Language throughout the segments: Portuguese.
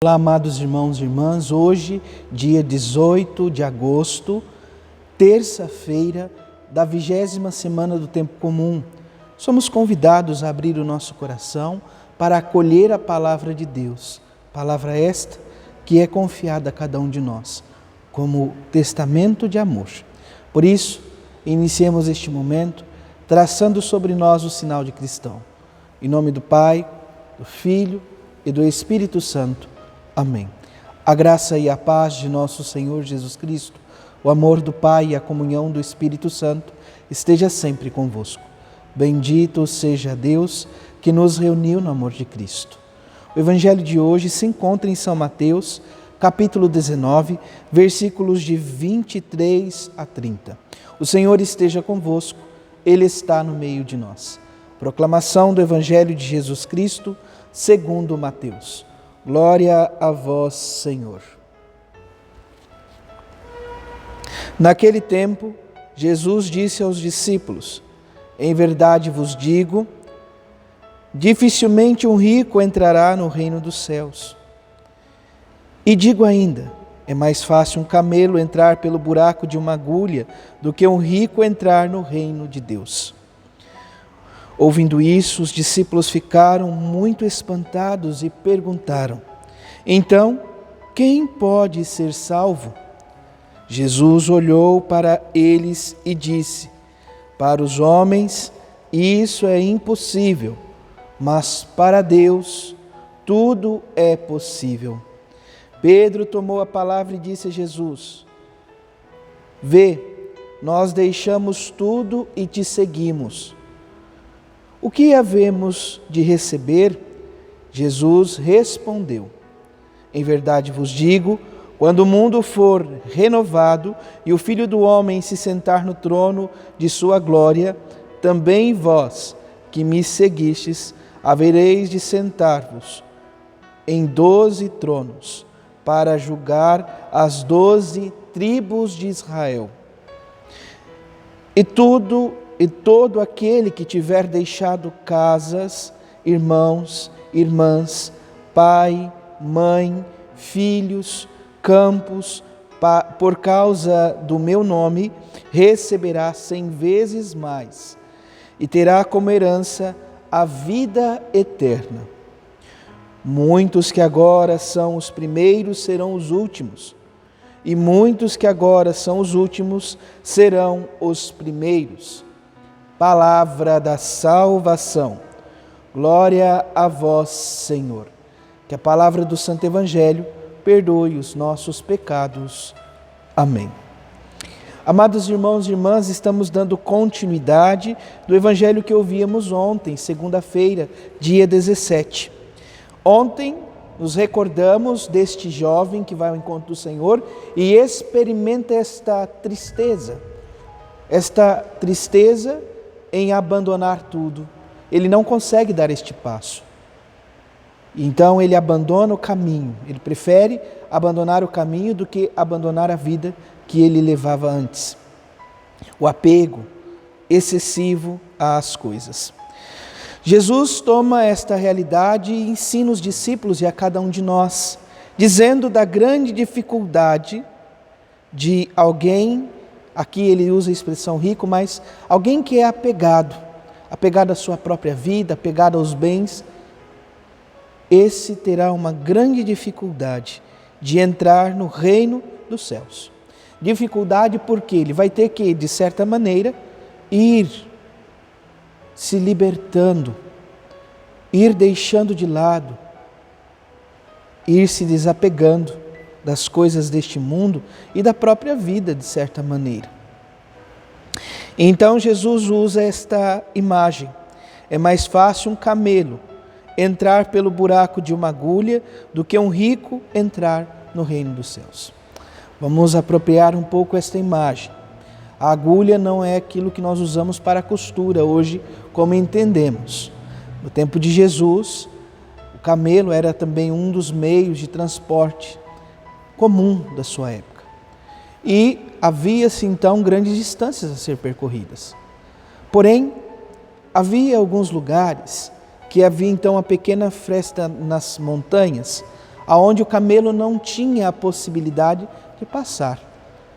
Olá, amados irmãos e irmãs, hoje, dia 18 de agosto, terça-feira da 20ª semana do Tempo Comum, somos convidados a abrir o nosso coração para acolher a palavra de Deus, palavra esta que é confiada a cada um de nós, como testamento de amor. Por isso, iniciemos este momento traçando sobre nós o sinal de cristão. Em nome do Pai, do Filho e do Espírito Santo. Amém. A graça e a paz de nosso Senhor Jesus Cristo, o amor do Pai e a comunhão do Espírito Santo esteja sempre convosco. Bendito seja Deus que nos reuniu no amor de Cristo. O Evangelho de hoje se encontra em São Mateus, capítulo 19, versículos de 23 a 30. O Senhor esteja convosco, Ele está no meio de nós. Proclamação do Evangelho de Jesus Cristo, segundo Mateus. Glória a vós, Senhor. Naquele tempo, Jesus disse aos discípulos: em verdade vos digo, dificilmente um rico entrará no reino dos céus. E digo ainda, é mais fácil um camelo entrar pelo buraco de uma agulha do que um rico entrar no reino de Deus. Ouvindo isso, os discípulos ficaram muito espantados e perguntaram: então, quem pode ser salvo? Jesus olhou para eles e disse: para os homens isso é impossível, mas para Deus tudo é possível. Pedro tomou a palavra e disse a Jesus: vê, nós deixamos tudo e te seguimos. O que havemos de receber? Jesus respondeu: em verdade vos digo, quando o mundo for renovado e o Filho do Homem se sentar no trono de sua glória, também vós, que me seguistes, havereis de sentar-vos em 12 tronos, para julgar as 12 tribos de Israel. E todo aquele que tiver deixado casas, irmãos, irmãs, pai, mãe, filhos, campos, por causa do meu nome, receberá 100 vezes mais e terá como herança a vida eterna. Muitos que agora são os primeiros serão os últimos, e muitos que agora são os últimos serão os primeiros. Palavra da salvação. Glória a vós, Senhor. Que a palavra do Santo Evangelho perdoe os nossos pecados. Amém. Amados irmãos e irmãs, estamos dando continuidade do Evangelho que ouvíamos ontem, segunda-feira, dia 17. Ontem nos recordamos deste jovem que vai ao encontro do Senhor e experimenta esta tristeza em abandonar tudo. Ele não consegue dar este passo. Então ele abandona o caminho, ele prefere abandonar o caminho do que abandonar a vida que ele levava antes. O apego excessivo às coisas. Jesus toma esta realidade e ensina os discípulos e a cada um de nós, dizendo da grande dificuldade de alguém, aqui ele usa a expressão rico, mas alguém que é apegado à sua própria vida, apegado aos bens, esse terá uma grande dificuldade de entrar no reino dos céus. Dificuldade porque ele vai ter que, de certa maneira, ir se libertando, ir deixando de lado, ir se desapegando das coisas deste mundo e da própria vida, de certa maneira. Então Jesus usa esta imagem. É mais fácil um camelo entrar pelo buraco de uma agulha do que um rico entrar no reino dos céus. Vamos apropriar um pouco esta imagem. A agulha não é aquilo que nós usamos para costura hoje, como entendemos. No tempo de Jesus, o camelo era também um dos meios de transporte comum da sua época. E havia-se então grandes distâncias a ser percorridas. Porém, havia alguns lugares que havia então uma pequena fresta nas montanhas, aonde o camelo não tinha a possibilidade de passar.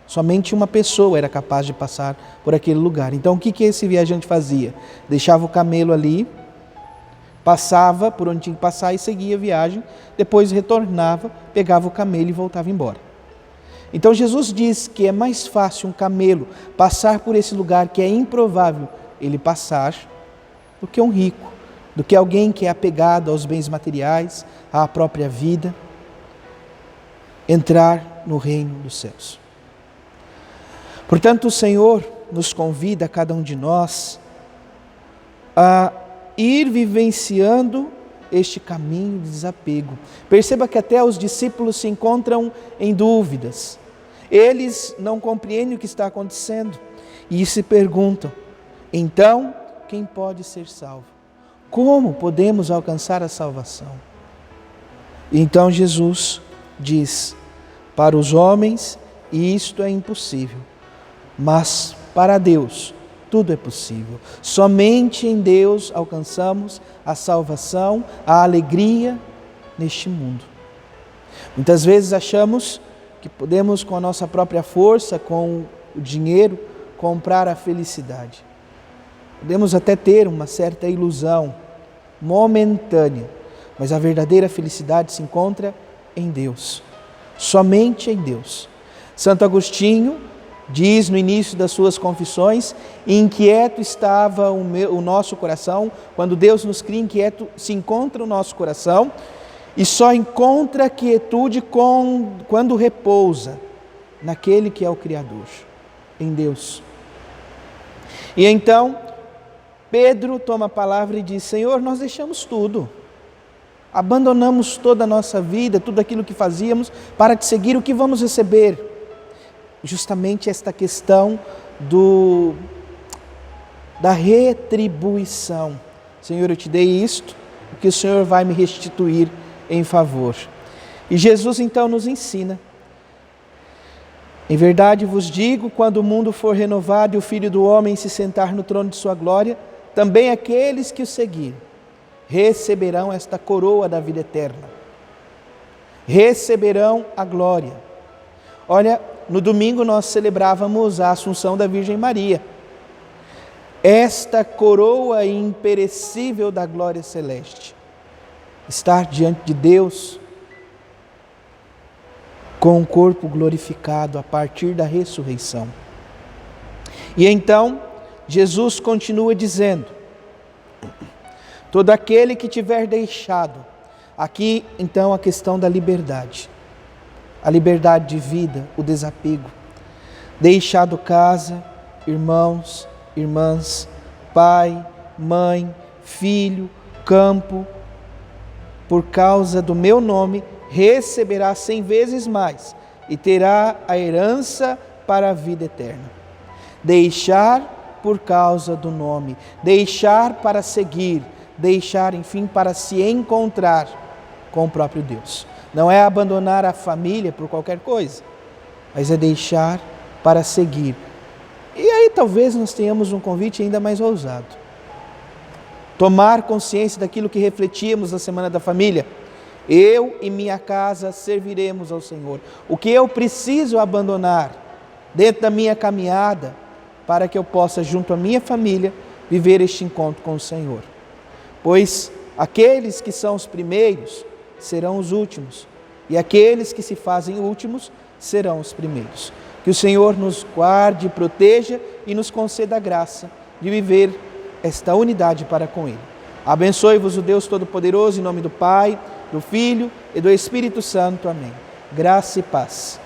Somente uma pessoa era capaz de passar por aquele lugar. Então, o que esse viajante fazia? Deixava o camelo ali, passava por onde tinha que passar e seguia a viagem, depois retornava, pegava o camelo e voltava embora. Então, Jesus diz que é mais fácil um camelo passar por esse lugar que é improvável ele passar, do que um rico, do que alguém que é apegado aos bens materiais, à própria vida, entrar no reino dos céus. Portanto, o Senhor nos convida, a cada um de nós, a ir vivenciando este caminho de desapego. Perceba que até os discípulos se encontram em dúvidas. Eles não compreendem o que está acontecendo e se perguntam: então, quem pode ser salvo? Como podemos alcançar a salvação? E então Jesus diz: para os homens isto é impossível, mas para Deus tudo é possível. Somente em Deus alcançamos a salvação, a alegria neste mundo. Muitas vezes achamos que podemos, com a nossa própria força, com o dinheiro, comprar a felicidade. Podemos até ter uma certa ilusão momentânea, mas a verdadeira felicidade se encontra em Deus, somente em Deus. Santo Agostinho diz no início das suas confissões: inquieto estava o nosso coração. Quando Deus nos cria, inquieto se encontra o nosso coração, e só encontra quietude quando repousa naquele que é o Criador, em Deus. E então Pedro toma a palavra e diz: Senhor, nós deixamos tudo, abandonamos toda a nossa vida, tudo aquilo que fazíamos para te seguir, o que vamos receber? Justamente esta questão da retribuição. Senhor, eu te dei isto, o que o Senhor vai me restituir em favor. E Jesus então nos ensina: em verdade vos digo, quando o mundo for renovado e o Filho do Homem se sentar no trono de sua glória, também aqueles que o seguirem receberão esta coroa da vida eterna, receberão a glória. Olha, no domingo nós celebrávamos a Assunção da Virgem Maria. Esta coroa imperecível da glória celeste, estar diante de Deus com o corpo glorificado a partir da ressurreição. E então Jesus continua dizendo: todo aquele que tiver deixado, aqui então a questão da liberdade, a liberdade de vida, o desapego, deixado casa, irmãos, irmãs, pai, mãe, filho, campo, por causa do meu nome, receberá 100 vezes mais e terá a herança para a vida eterna. Deixar por causa do nome, deixar para seguir, deixar, enfim, para se encontrar com o próprio Deus. Não é abandonar a família por qualquer coisa, mas é deixar para seguir. E aí talvez nós tenhamos um convite ainda mais ousado. Tomar consciência daquilo que refletíamos na Semana da Família. Eu e minha casa serviremos ao Senhor. O que eu preciso abandonar dentro da minha caminhada para que eu possa, junto à minha família, viver este encontro com o Senhor. Pois aqueles que são os primeiros serão os últimos, e aqueles que se fazem últimos serão os primeiros. Que o Senhor nos guarde, proteja e nos conceda a graça de viver esta unidade para com Ele. Abençoe-vos o Deus Todo-Poderoso, em nome do Pai, do Filho e do Espírito Santo. Amém. Graça e paz.